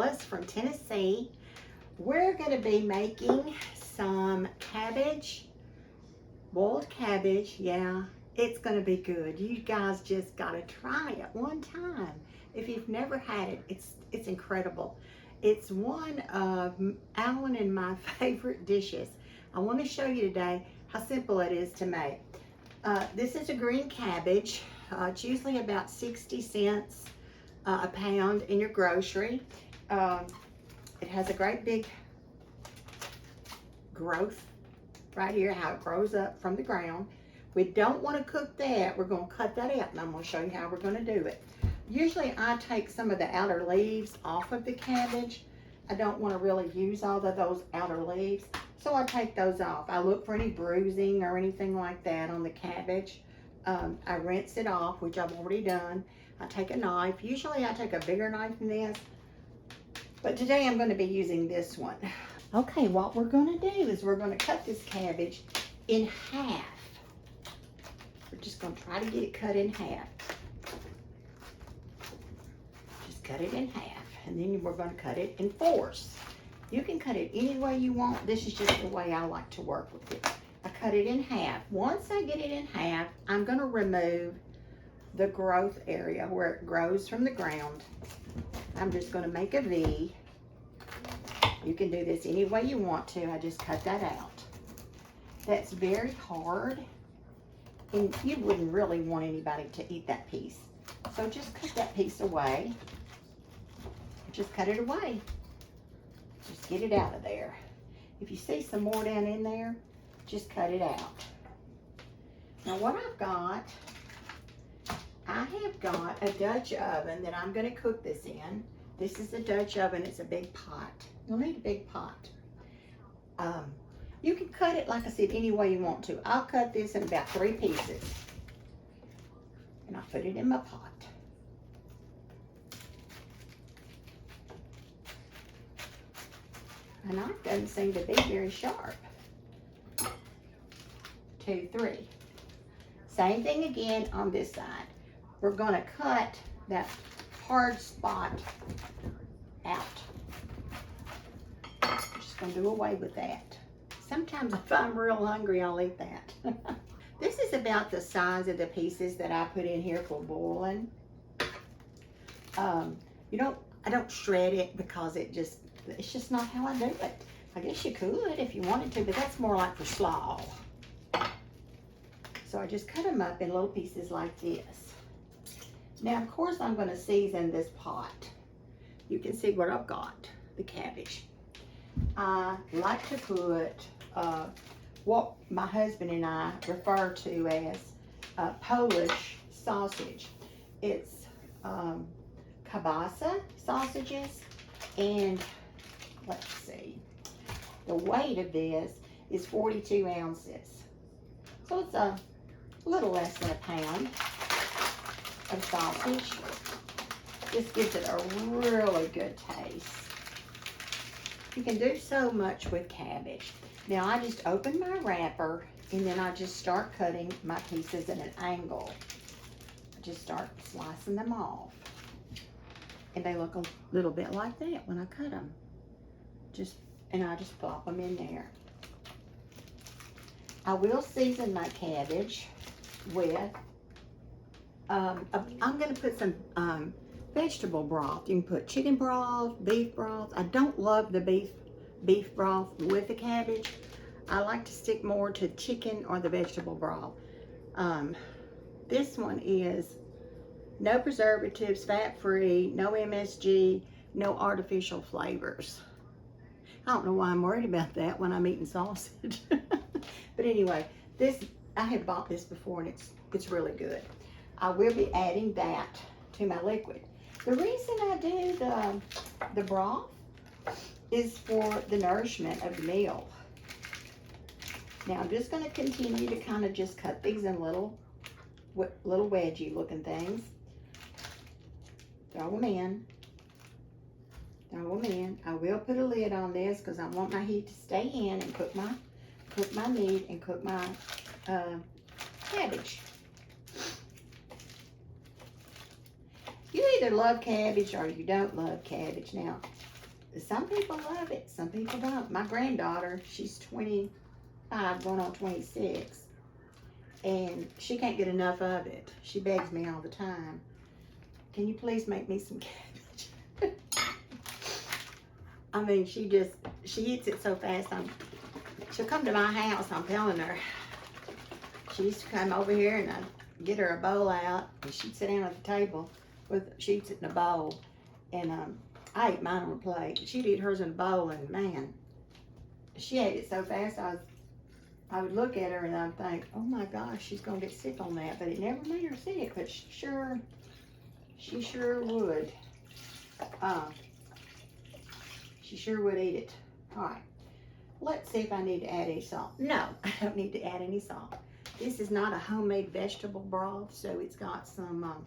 Alice from Tennessee. We're going to be making some cabbage, boiled cabbage. Yeah, it's going to be good. You guys just got to try it one time. If you've never had it, it's incredible. It's one of Alan and my favorite dishes. I want to show you today how simple it is to make. This is a green cabbage. It's usually about 60 cents a pound in your grocery. It has a great big growth right here, how it grows up from the ground. We don't want to cook that. We're going to cut that out, and I'm going to show you how we're going to do it. Usually I take some of the outer leaves off of the cabbage. I don't want to really use all of those outer leaves, so I take those off. I look for any bruising or anything like that on the cabbage. I rinse it off, which I've already done. I take a knife. Usually I take a bigger knife than this, but today I'm going to be using this one. Okay, what we're going to do is we're going to cut this cabbage in half. We're just going to try to get it cut in half. Just cut it in half, and then we're going to cut it in fours. You can cut it any way you want. This is just the way I like to work with it. I cut it in half. Once I get it in half, I'm going to remove the growth area where it grows from the ground. I'm just going to make a V. You can do this any way you want to. I just cut that out. That's very hard, and you wouldn't really want anybody to eat that piece. So just cut that piece away. Just cut it away. Just get it out of there. If you see some more down in there, just cut it out. Now what I've got, I have got a Dutch oven that I'm going to cook this in. This is a Dutch oven. It's a big pot. You'll need a big pot. You can cut it, like I said, any way you want to. I'll cut this in about 3 pieces. And I'll put it in my pot. My knife doesn't seem to be very sharp. 2, 3. Same thing again on this side. We're going to cut that hard spot out. I'm just going to do away with that. Sometimes if I'm real hungry, I'll eat that. This is about the size of the pieces that I put in here for boiling. I don't shred it because it's just not how I do it. I guess you could if you wanted to, but that's more like for slaw. So I just cut them up in little pieces like this. Now, of course, I'm going to season this pot. You can see what I've got, the cabbage. I like to put what my husband and I refer to as Polish sausage. It's kielbasa sausages, and let's see, the weight of this is 42 ounces. So it's a little less than a pound of sausage. This gives it a really good taste. You can do so much with cabbage. Now I just open my wrapper, and then I just start cutting my pieces at an angle. I just start slicing them off. And they look a little bit like that when I cut them. And I just plop them in there. I will season my cabbage with, I'm going to put some vegetable broth. You can put chicken broth, beef broth. I don't love the beef broth with the cabbage. I like to stick more to chicken or the vegetable broth. This one is no preservatives, fat-free, no MSG, no artificial flavors. I don't know why I'm worried about that when I'm eating sausage. But anyway, I have bought this before, and it's really good. I will be adding that to my liquid. The reason I do the broth is for the nourishment of the meal. Now I'm just going to continue to kind of just cut these in little wedgie looking things. Throw them in. Throw them in. I will put a lid on this because I want my heat to stay in and cook my meat and cook my cabbage. You either love cabbage or you don't love cabbage. Now, Some people love it, some people don't. My granddaughter, she's 25, going on 26, and she can't get enough of it. She begs me all the time, can you please make me some cabbage? I mean, she eats it so fast. She'll come to my house, I'm telling her. She used to come over here and I'd get her a bowl out, and she'd sit down at the table she eats it in a bowl, and I ate mine on a plate. She'd eat hers in a bowl, and man, she ate it so fast. I would look at her and I'd think, oh my gosh, she's gonna get sick on that. But it never made her sick. But she sure would. She sure would eat it. All right. Let's see if I need to add any salt. No, I don't need to add any salt. This is not a homemade vegetable broth, so it's got some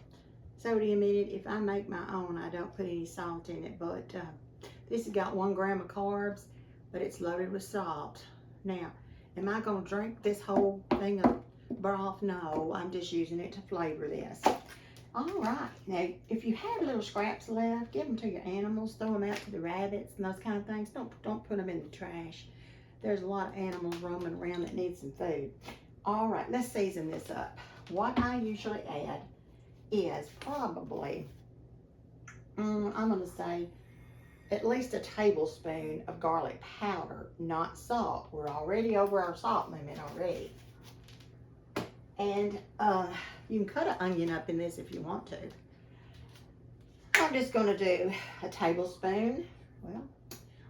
sodium in it. If I make my own, I don't put any salt in it, but this has got 1 gram of carbs, but it's loaded with salt. Now, am I gonna drink this whole thing of broth? No, I'm just using it to flavor this. All right, now, if you have little scraps left, give them to your animals, throw them out to the rabbits and those kind of things. Don't put them in the trash. There's a lot of animals roaming around that need some food. All right, let's season this up. What I usually add is probably, I'm gonna say, at least a tablespoon of garlic powder, not salt. We're already over our salt limit already. And you can cut an onion up in this if you want to. I'm just gonna do a tablespoon. Well,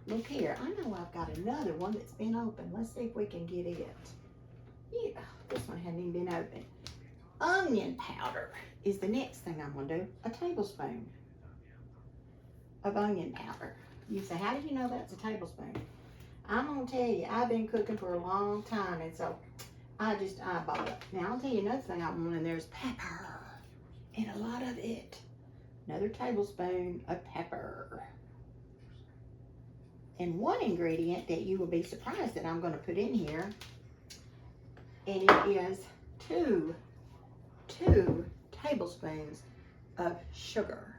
look here, I know I've got another one that's been open. Let's see if we can get it. Yeah, this one hasn't even been open. Onion powder is the next thing I'm gonna do. A tablespoon of onion powder. You say, how do you know that's a tablespoon? I'm gonna tell you, I've been cooking for a long time, and so I just eyeball it. Now I'll tell you another thing I want in there is pepper, and a lot of it. Another tablespoon of pepper. And one ingredient that you will be surprised that I'm gonna put in here, and it is two tablespoons of sugar.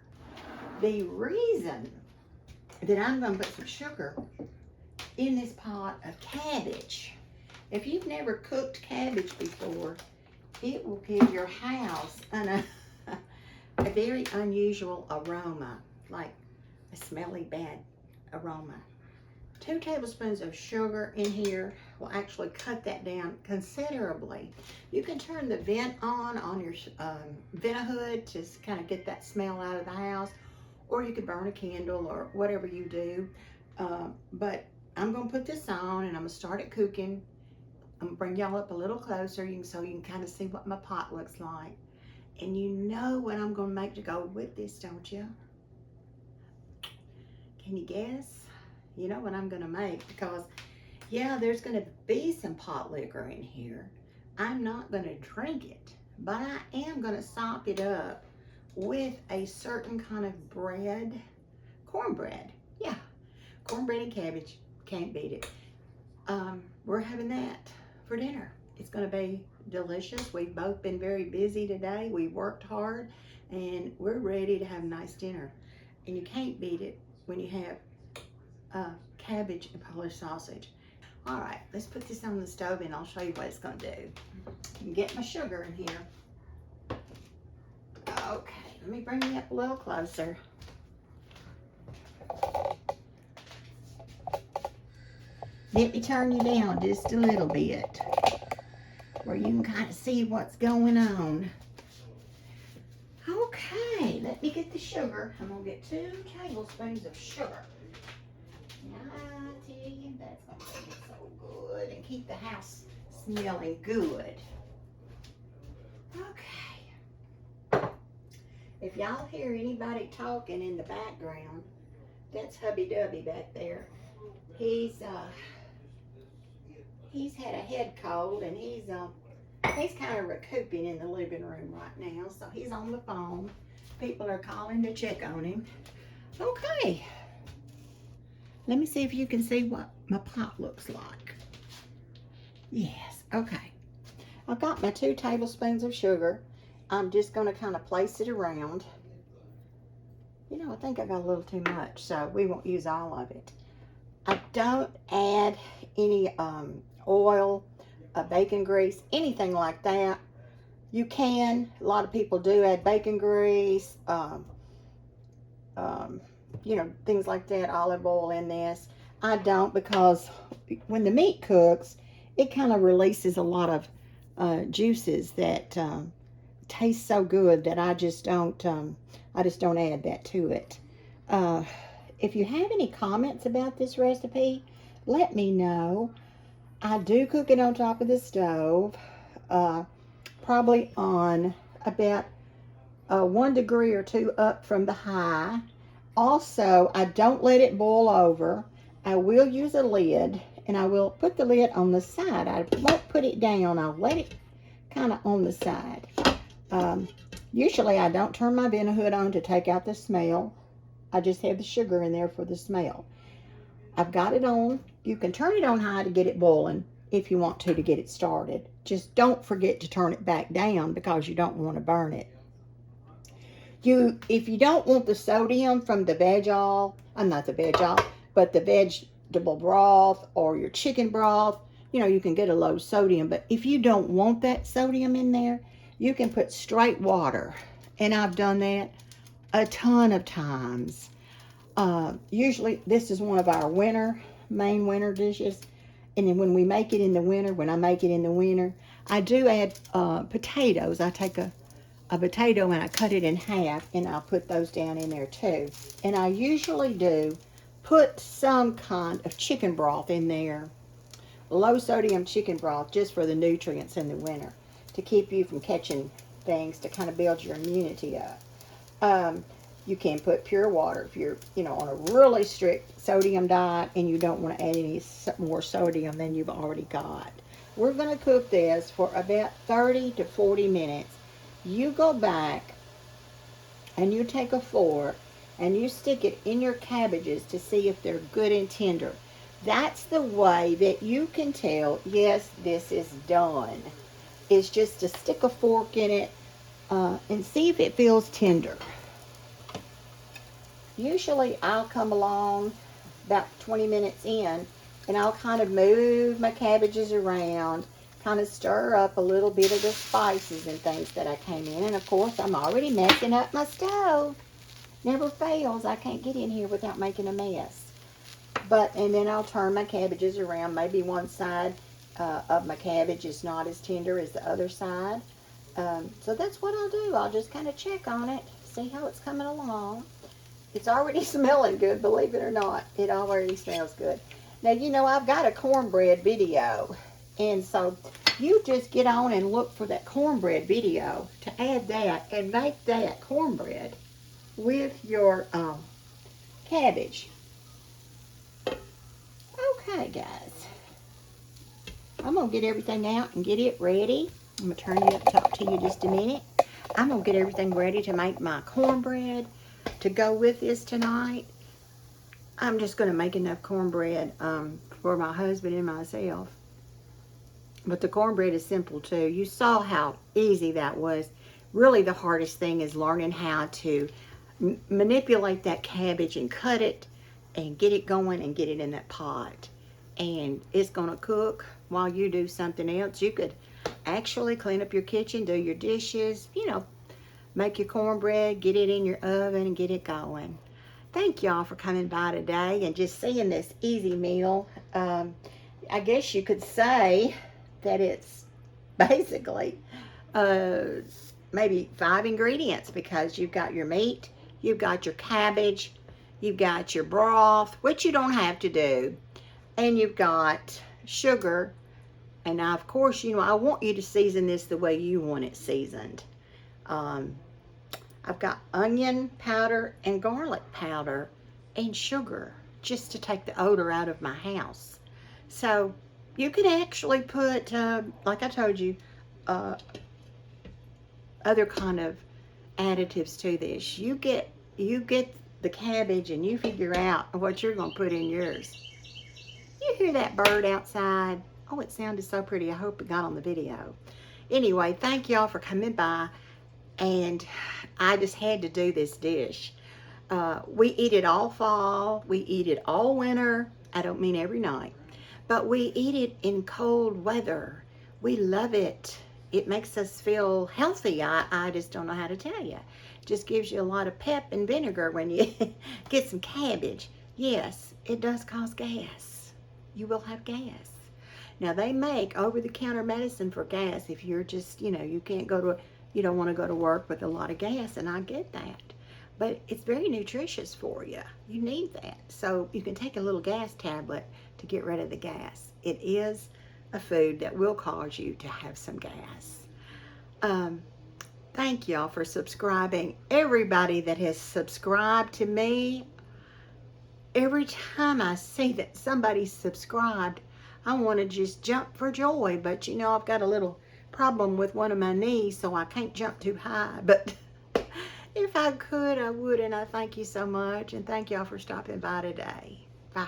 The reason that I'm going to put some sugar in this pot of cabbage, if you've never cooked cabbage before, it will give your house a very unusual aroma, like a smelly bad aroma. 2 tablespoons of sugar in here will actually cut that down considerably. You can turn the vent on your vent hood to kind of get that smell out of the house, or you could burn a candle or whatever you do. But I'm gonna put this on and I'm gonna start it cooking. I'm gonna bring y'all up a little closer so you can kind of see what my pot looks like. And you know what I'm gonna make to go with this, don't you? Can you guess? You know what I'm gonna make, because yeah, there's gonna be some pot liquor in here. I'm not gonna drink it, but I am gonna sop it up with a certain kind of bread, cornbread. Yeah, cornbread and cabbage, can't beat it. We're having that for dinner. It's gonna be delicious. We've both been very busy today. We worked hard and we're ready to have a nice dinner. And you can't beat it when you have cabbage and Polish sausage. All right, let's put this on the stove and I'll show you what it's gonna do. And get my sugar in here. Okay, let me bring you up a little closer. Let me turn you down just a little bit where you can kind of see what's going on. Okay, let me get the sugar. I'm gonna get 2 tablespoons of sugar. Now, I tell you, that's gonna make it so good and keep the house smelling good. Okay. If y'all hear anybody talking in the background, that's Hubby Dubby back there. He's had a head cold and he's kind of recouping in the living room right now, so he's on the phone. People are calling to check on him. Okay. Let me see if you can see what my pot looks like. Yes, okay. I've got my 2 tablespoons of sugar. I'm just going to kind of place it around. You know, I think I got a little too much, so we won't use all of it. I don't add any oil, bacon grease, anything like that. You can. A lot of people do add bacon grease, you know, things like that, olive oil in this. I don't, because when the meat cooks, it kind of releases a lot of juices that taste so good that I just don't add that to it. If you have any comments about this recipe, let me know. I do cook it on top of the stove, probably on about 1 degree or 2 up from the high. Also, I don't let it boil over. I will use a lid, and I will put the lid on the side. I won't put it down. I'll let it kind of on the side. Usually, I don't turn my vinegar hood on to take out the smell. I just have the sugar in there for the smell. I've got it on. You can turn it on high to get it boiling if you want to get it started. Just don't forget to turn it back down because you don't want to burn it. If you don't want the sodium from the veg oil, not the veg oil, but the vegetable broth or your chicken broth, you know, you can get a low sodium. But if you don't want that sodium in there, you can put straight water. And I've done that a ton of times. Usually this is one of our main winter dishes. And then when we make it in the winter, I do add potatoes. I take a potato and I cut it in half, and I'll put those down in there too. And I usually do put some kind of chicken broth in there, low sodium chicken broth, just for the nutrients in the winter, to keep you from catching things, to kind of build your immunity up. You can put pure water if you're, you know, on a really strict sodium diet and you don't want to add any more sodium than you've already got. We're going to cook this for about 30 to 40 minutes. You go back and you take a fork and you stick it in your cabbages to see if they're good and tender. That's the way that you can tell, yes, this is done. It's just to stick a fork in it and see if it feels tender. Usually I'll come along about 20 minutes in and I'll kind of move my cabbages around, kind of stir up a little bit of the spices and things that I came in. And of course, I'm already messing up my stove. Never fails. I can't get in here without making a mess. And then I'll turn my cabbages around. Maybe one side of my cabbage is not as tender as the other side. So that's what I'll do. I'll just kind of check on it, see how it's coming along. It's already smelling good, believe it or not. It already smells good. Now, you know, I've got a cornbread video. And so you just get on and look for that cornbread video to add that and make that cornbread with your cabbage. Okay, guys. I'm going to get everything out and get it ready. I'm going to turn it up, talk to you just a minute. I'm going to get everything ready to make my cornbread to go with this tonight. I'm just going to make enough cornbread for my husband and myself. But the cornbread is simple too. You saw how easy that was. Really the hardest thing is learning how to manipulate that cabbage and cut it and get it going and get it in that pot. And it's going to cook while you do something else. You could actually clean up your kitchen, do your dishes, you know, make your cornbread, get it in your oven and get it going. Thank y'all for coming by today and just seeing this easy meal. I guess you could say that it's basically maybe 5 ingredients, because you've got your meat, you've got your cabbage, you've got your broth, which you don't have to do, and you've got sugar. And now, of course, you know, I want you to season this the way you want it seasoned. I've got onion powder and garlic powder and sugar just to take the odor out of my house. So you can actually put, like I told you, other kind of additives to this. You get the cabbage and you figure out what you're going to put in yours. You hear that bird outside? Oh, it sounded so pretty. I hope it got on the video. Anyway, thank y'all for coming by. And I just had to do this dish. We eat it all fall. We eat it all winter. I don't mean every night. But we eat it in cold weather. We love it. It makes us feel healthy. I just don't know how to tell you. It just gives you a lot of pep and vinegar when you get some cabbage. Yes, it does cause gas. You will have gas. Now, they make over-the-counter medicine for gas if you're just, you can't you don't want to go to work with a lot of gas, and I get that. But it's very nutritious for you. You need that. So you can take a little gas tablet to get rid of the gas. It is a food that will cause you to have some gas. Thank y'all for subscribing. Everybody that has subscribed to me, every time I see that somebody's subscribed, I want to just jump for joy. But I've got a little problem with one of my knees, so I can't jump too high. But if I could, I would, and I thank you so much, and thank y'all for stopping by today. Bye.